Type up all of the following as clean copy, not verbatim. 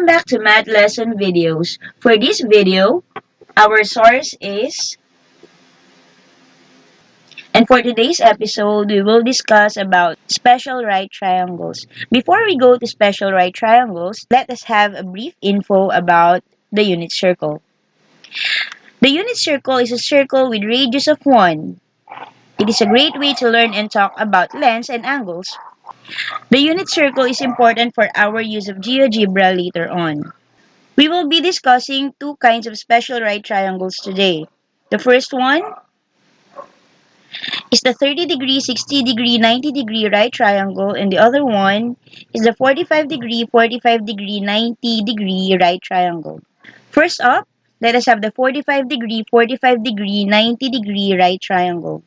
Welcome back to Math Lesson Videos. For this video, our source is, and for today's episode, we will discuss about special right triangles. Before we go to special right triangles, let us have a brief info about the unit circle. The unit circle is a circle with radius of 1. It is a great way to learn and talk about lengths and angles. The unit circle is important for our use of GeoGebra later on. We will be discussing two kinds of special right triangles today. The first one is the 30 degree, 60 degree, 90 degree right triangle, and the other one is the 45 degree, 45 degree, 90 degree right triangle. First up, let us have the 45 degree, 45 degree, 90 degree right triangle.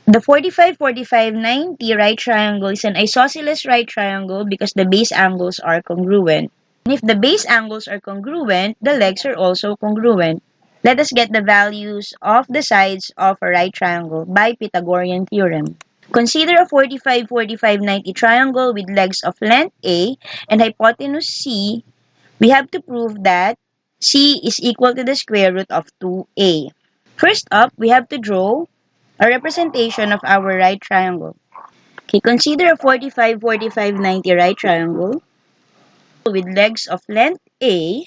The 45, 45, 90 right triangle is an isosceles right triangle because the base angles are congruent. And if the base angles are congruent, the legs are also congruent. Let us get the values of the sides of a right triangle by Pythagorean theorem. Consider a 45, 45, 90 triangle with legs of length A and hypotenuse C. We have to prove that C is equal to the square root of 2A. First up, we have to draw a representation of our right triangle. Okay, consider a 45, 45, 90 right triangle with legs of length A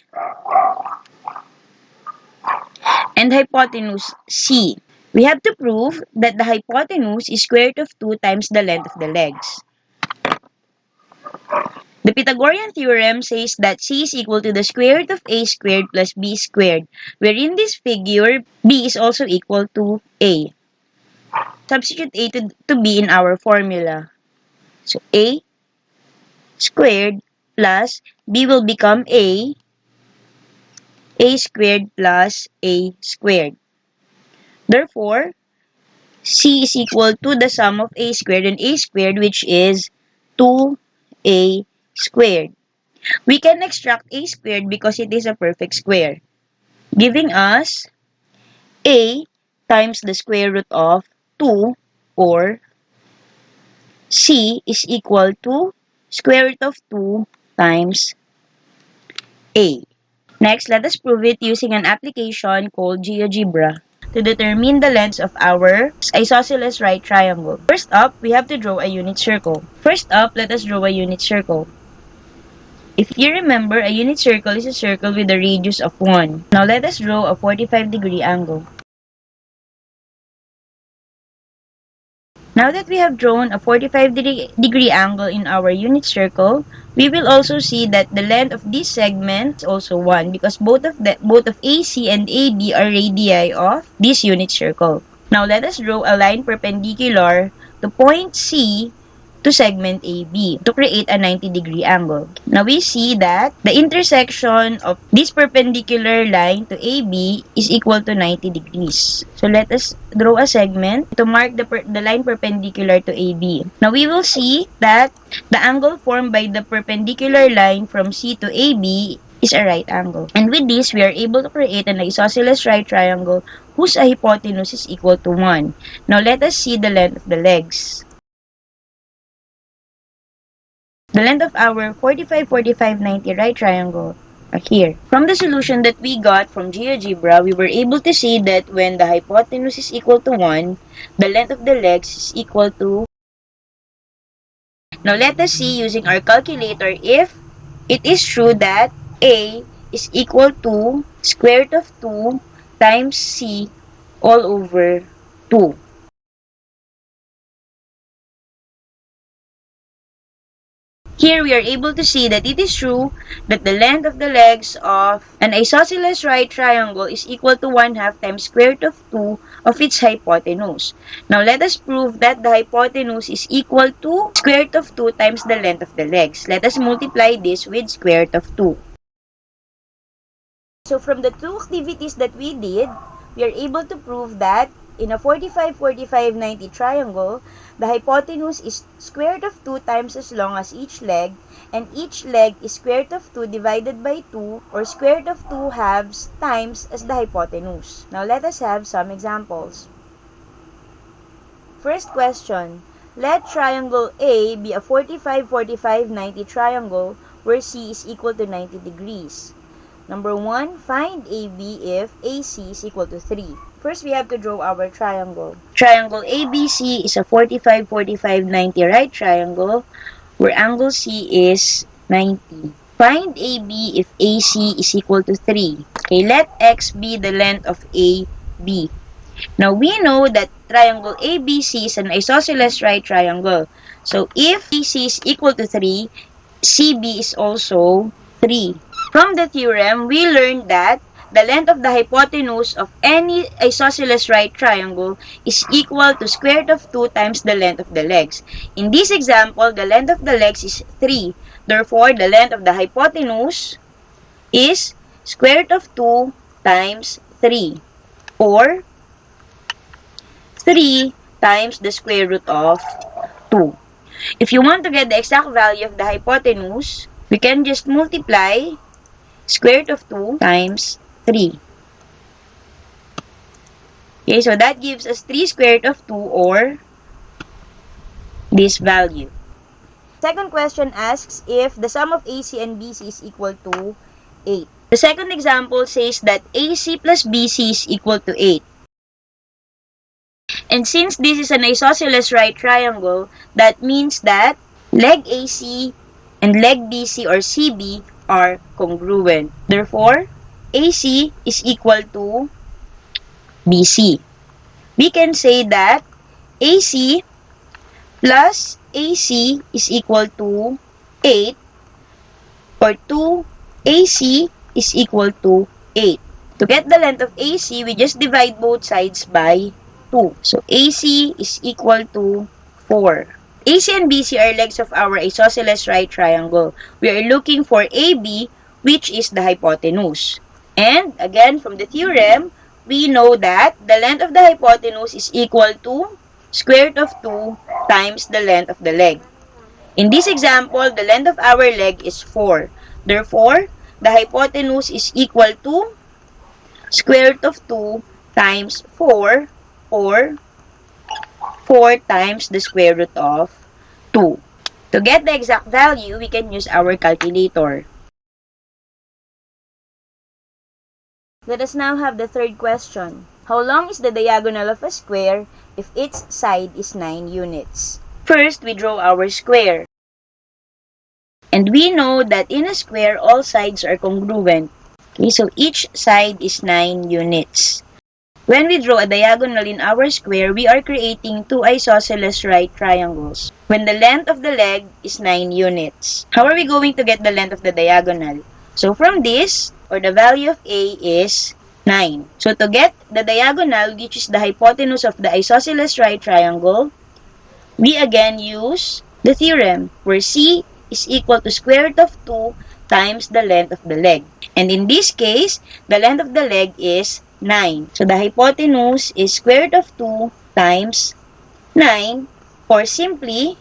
and hypotenuse C. We have to prove that the hypotenuse is square root of 2 times the length of the legs. The Pythagorean theorem says that C is equal to the square root of A squared plus B squared, where in this figure, B is also equal to A. Substitute A to B in our formula. So A squared plus B will become A squared plus A squared. Therefore, C is equal to the sum of A squared and A squared, which is 2A squared. We can extract A squared because it is a perfect square, giving us A times the square root of 2, or C is equal to square root of 2 times A. Next, let us prove it using an application called GeoGebra to determine the lengths of our isosceles right triangle. First up, we have to draw a unit circle. First up, let us draw a unit circle. If you remember, a unit circle is a circle with a radius of 1. Now let us draw a 45 degree angle. Now that we have drawn a 45 degree angle in our unit circle, we will also see that the length of this segment is also 1 because both of AC and AB are radii of this unit circle. Now let us draw a line perpendicular to point C to segment AB to create a 90 degree angle. Now we see that the intersection of this perpendicular line to AB is equal to 90 degrees. So let us draw a segment to mark the line perpendicular to AB. Now we will see that the angle formed by the perpendicular line from C to AB is a right angle. And with this, we are able to create an isosceles right triangle whose hypotenuse is equal to 1. Now let us see the length of the legs. The length of our 45, 45, 90 right triangle are here. From the solution that we got from GeoGebra, we were able to see that when the hypotenuse is equal to 1, the length of the legs is equal to... Now let us see using our calculator if it is true that A is equal to square root of 2 times C all over 2. Here we are able to see that it is true that the length of the legs of an isosceles right triangle is equal to 1/2 times square root of 2 of its hypotenuse. Now let us prove that the hypotenuse is equal to square root of 2 times the length of the legs. Let us multiply this with square root of 2. So from the two activities that we did, we are able to prove that in a 45, 45, 90 triangle, the hypotenuse is square root of 2 times as long as each leg, and each leg is square root of 2 divided by 2, or square root of 2 halves times as the hypotenuse. Now let us have some examples. First question, let triangle A be a 45, 45, 90 triangle where C is equal to 90 degrees. Number 1, find AB if AC is equal to 3. First, we have to draw our triangle. Triangle ABC is a 45, 45, 90 right triangle where angle C is 90. Find AB if AC is equal to 3. Okay, let X be the length of AB. Now, we know that triangle ABC is an isosceles right triangle. So, if AC is equal to 3, CB is also 3. From the theorem, we learned that the length of the hypotenuse of any isosceles right triangle is equal to square root of 2 times the length of the legs. In this example, the length of the legs is 3. Therefore, the length of the hypotenuse is square root of 2 times 3, or 3 times the square root of 2. If you want to get the exact value of the hypotenuse, we can just multiply square root of 2 times 3. Okay, so that gives us 3 square root of 2, or this value. Second question asks if the sum of AC and BC is equal to 8. The second example says that AC plus BC is equal to 8. And since this is an isosceles right triangle, that means that leg AC and leg BC or CB are congruent. Therefore, AC is equal to BC. We can say that AC plus AC is equal to 8, or 2AC is equal to 8. To get the length of AC, we just divide both sides by 2. So, AC is equal to 4. AC and BC are legs of our isosceles right triangle. We are looking for AB, which is the hypotenuse. And, again, from the theorem, we know that the length of the hypotenuse is equal to square root of 2 times the length of the leg. In this example, the length of our leg is 4. Therefore, the hypotenuse is equal to square root of 2 times 4, or 4 times the square root of 2. To get the exact value, we can use our calculator. Let us now have the third question. How long is the diagonal of a square if its side is 9 units? First, we draw our square. And we know that in a square, all sides are congruent. Okay, so each side is 9 units. When we draw a diagonal in our square, we are creating two isosceles right triangles when the length of the leg is 9 units. How are we going to get the length of the diagonal? So from this, or the value of A is 9. So to get the diagonal, which is the hypotenuse of the isosceles right triangle, we again use the theorem where C is equal to square root of 2 times the length of the leg. And in this case, the length of the leg is 9. So the hypotenuse is square root of 2 times 9, or simply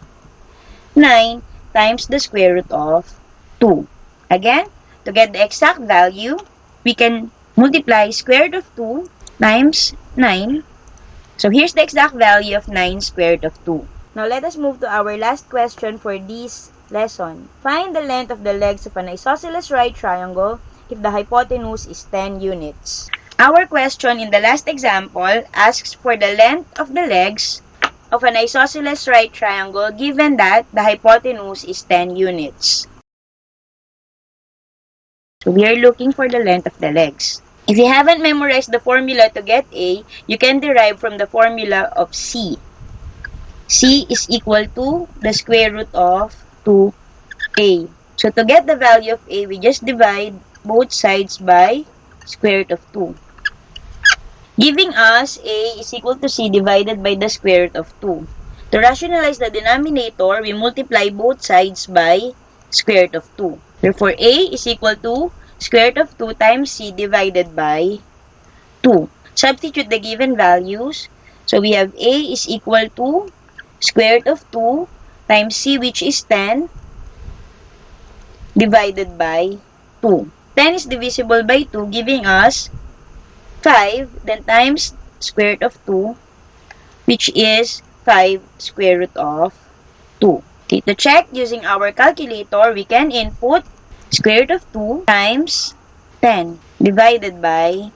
9 times the square root of 2. Again, to get the exact value, we can multiply square root of 2 times 9. So here's the exact value of 9 square root of 2. Now let us move to our last question for this lesson. Find the length of the legs of an isosceles right triangle if the hypotenuse is 10 units. Our question in the last example asks for the length of the legs of an isosceles right triangle given that the hypotenuse is 10 units. So we are looking for the length of the legs. If you haven't memorized the formula to get A, you can derive from the formula of C. C is equal to the square root of 2A. So to get the value of A, we just divide both sides by square root of 2. Giving us A is equal to C divided by the square root of 2. To rationalize the denominator, we multiply both sides by square root of 2. Therefore, A is equal to square root of 2 times C divided by 2. Substitute the given values. So we have A is equal to square root of 2 times C, which is 10, divided by 2. 10 is divisible by 2, giving us 5, then times square root of 2, which is 5 square root of 2. Okay, to check using our calculator, we can input square root of 2 times 10 divided by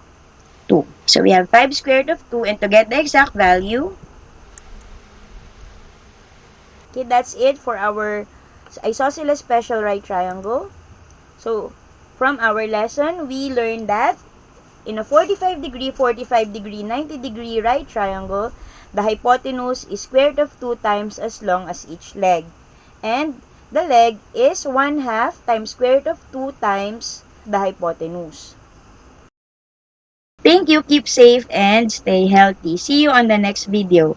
2. So we have 5 square root of 2, and to get the exact value, okay, that's it for our isosceles special right triangle. So, from our lesson, we learned that in a 45 degree, 45 degree, 90 degree right triangle, the hypotenuse is square root of 2 times as long as each leg. And the leg is 1/2 times square root of 2 times the hypotenuse. Thank you, keep safe and stay healthy. See you on the next video.